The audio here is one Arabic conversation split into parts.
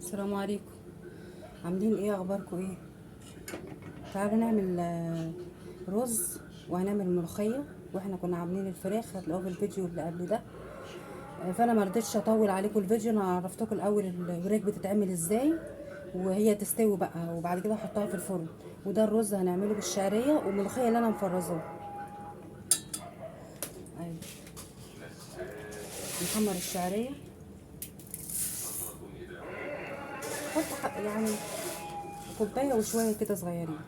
السلام عليكم. عاملين ايه؟ اخباركم ايه؟ تعالوا نعمل رز، وهنعمل ملوخيه. واحنا كنا عاملين الفراخ، هتلاقوه في الفيديو اللي قبل ده. فانا ما رضيتش اطول عليكم الفيديو، انا عرفتكم الاول الوراك بتتعمل ازاي وهي تستوي بقى، وبعد كده احطها في الفرن. وده الرز هنعمله بالشعريه والملوخيه اللي انا مفرزاه. ايوه، نحمر الشعريه. حط يعني كوبايه وشويه كده صغيرين.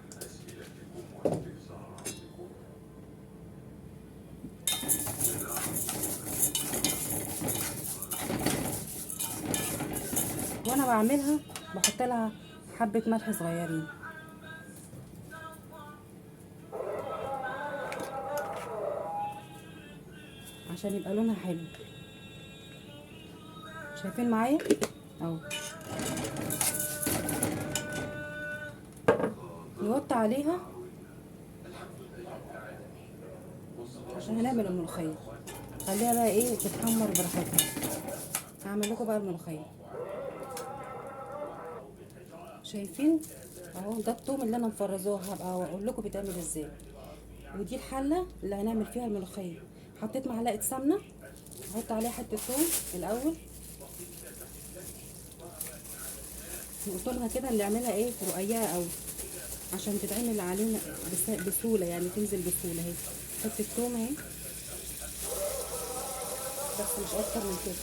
وانا بعملها بحط لها حبه ملح صغيرين عشان يبقى لونها حلو. شايفين معايا اهو. نوطي عليها عشان هنعمل الملوخيه. خليها بقى ايه تتحمر براحتها. هعمل لكم بقى الملوخيه. شايفين اهو، ده الثوم اللي انا مفرزاه، هبقى اقول لكم بيتعمل ازاي. ودي الحله اللي هنعمل فيها الملوخيه. حطيت معلقه سمنه، احط عليها حته ثوم الاول. نقطمها كده، نعملها ايه رقيقه قوي عشان تتعمل علينا بسهوله، يعني تنزل بسهوله اهي. حته ثوم اهي، بس مش اكتر من كده.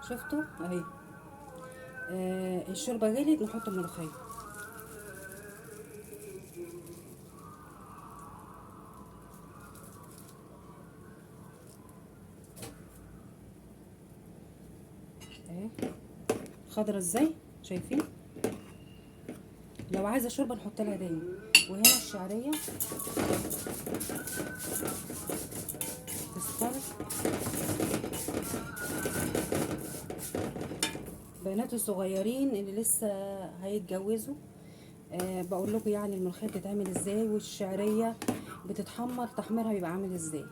شفتوا اهي. الشوربه غليت، نحط الملوخيه. اهي خضرة ازاي، شايفين؟ لو عايزه شوربه نحط لها تاني. وهنا الشعريه تصفر. بنات الصغيرين اللي لسه هيتجوزوا، بقول لكم يعني الملوخيه بتتعمل ازاي، والشعريه بتتحمر تحميرها بيبقى عامل ازاي.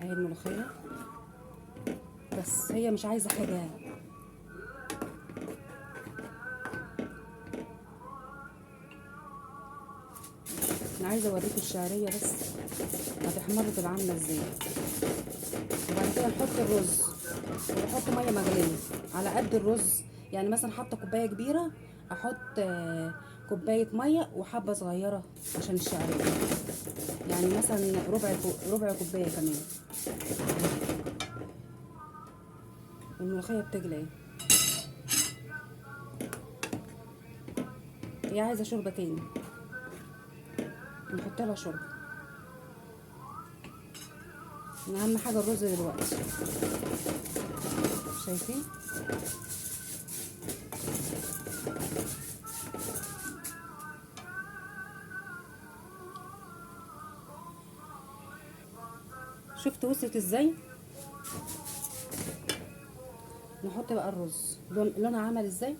اهي الملوخيه، بس هي مش عايزه حاجه. انا عايزه اوريكم الشعريه بس. هتحمر تبقى عامله ازاي. وبعد كده نحط الرز ونحط ميه مغليه على قد الرز. يعني مثلا حاطه كوبايه كبيره، احط كوبايه ميه وحبه صغيره عشان الشعريه. يعني مثلا ربع كوبايه كمان. الملوخيه بتغلي اهي. هي عايزه شوربه تاني، نحط لها شوربه. اهم حاجه الرز دلوقتي. شايفين؟ شفت وصلت ازاي؟ نحط بقى الرز، لونها عمل ازاي؟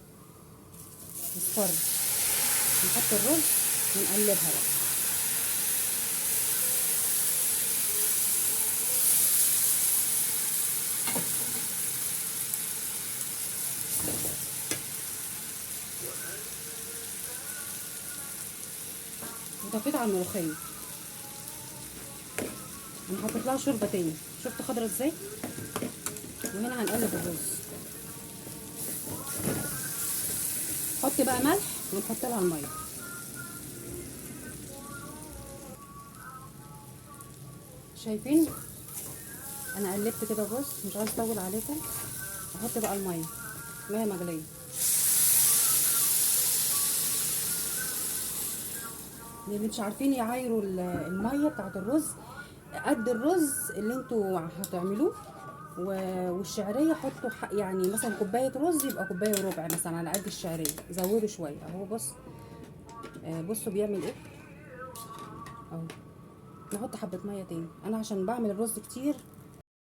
اصفر. نحط الرز ونقلبها بقى. وطفيت على الملوخيه. انا حطيت لها شوربه تاني. شفت خضرة ازاي؟ وهنا هنقلب الرز. حط بقى ملح ونحط لها الميه. شايفين؟ انا قلبت كده الرز، مش عايز اطول عليكم. احط بقى الميه، ميه مغليه. اللي مش عارفين يعايروا الميه بتاعت الرز، قد الرز اللي انتوا هتعملوه والشعريه حطوا يعني مثلا كوبايه رز يبقى كوبايه وربع مثلا على قد الشعريه. زودوا شويه اهو. بص بصوا بيعمل ايه اهو. نحط حبه ميه تاني، انا عشان بعمل الرز كتير